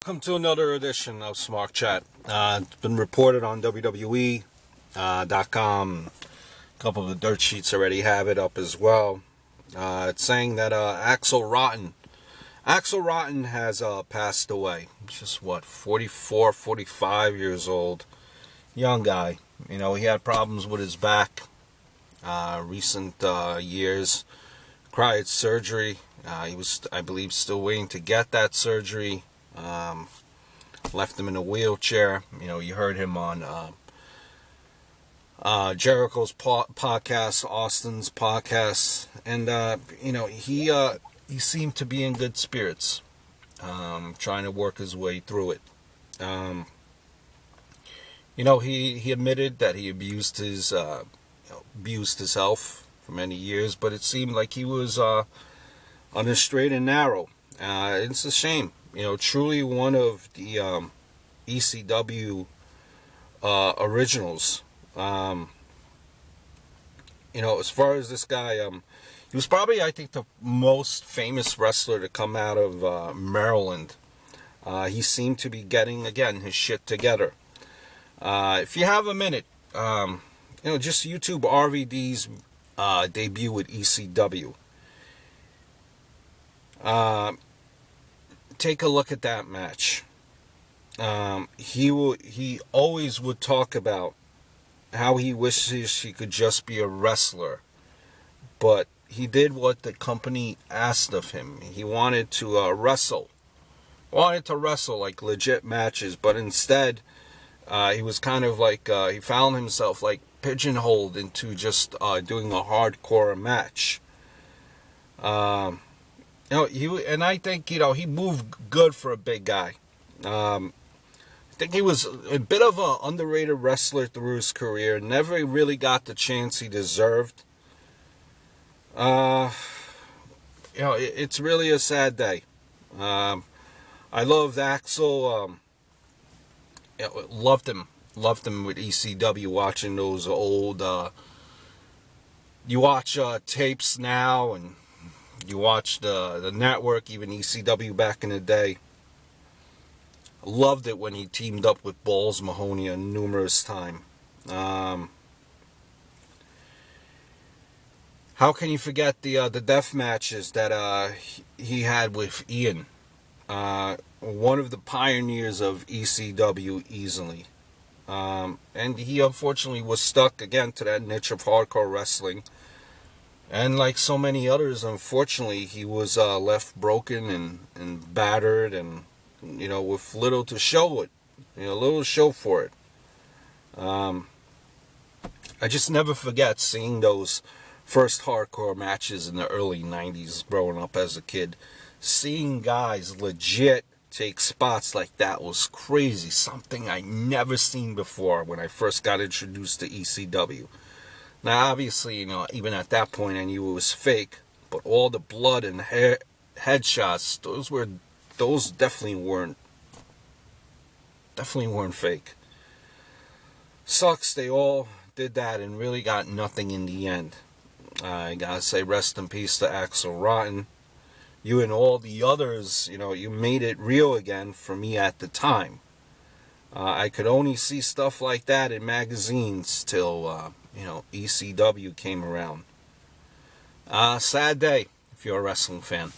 welcome to another edition of Smart Chat. It's been reported on WWE.com. A couple of the dirt sheets already have it up as well. It's saying that Axl Rotten has passed away. Just 44, 45 years old. Young guy. You know, he had problems with his back recent years. Required surgery. He was, I believe, still waiting to get that surgery. Left him in a wheelchair. You know, you heard him on Jericho's podcast, Austin's podcast, and you know, he seemed to be in good spirits, trying to work his way through it. You know, he admitted that he abused his health for many years, but it seemed like he was on a straight and narrow. It's a shame. You know, truly one of the ECW originals. You know, as far as this guy, he was probably, I think, the most famous wrestler to come out of Maryland. He seemed to be getting, again, his shit together. If you have a minute, you know, just YouTube RVD's debut with ECW. Take a look at that match. He always would talk about how he wishes he could just be a wrestler, but he did what the company asked of him. He wanted to wrestle like legit matches, but instead he was kind of like he found himself like pigeonholed into just doing a hardcore match. You know, and I think, you know, he moved good for a big guy. I think he was a bit of an underrated wrestler through his career. Never really got the chance he deserved. You know, it's really a sad day. I loved Axl. You know, loved him with ECW. Watching those old. You watch tapes now, and you watch the network, even ECW back in the day. Loved it when he teamed up with Balls Mahoney numerous times. How can you forget the death matches that he had with Ian? One of the pioneers of ECW easily. And he unfortunately was stuck again to that niche of hardcore wrestling. And like so many others, unfortunately, he was left broken and battered, and, you know, with little to show it, you know, little to show for it. I just never forget seeing those first hardcore matches in the early 90s growing up as a kid. Seeing guys legit take spots like that was crazy. Something I never seen before when I first got introduced to ECW. Now, obviously, you know, even at that point, I knew it was fake. But all the blood and headshots, those definitely weren't fake. Sucks they all did that and really got nothing in the end. I gotta say, rest in peace to Axl Rotten. You and all the others, you know, you made it real again for me at the time. I could only see stuff like that in magazines till, you know, ECW came around. Sad day if you're a wrestling fan.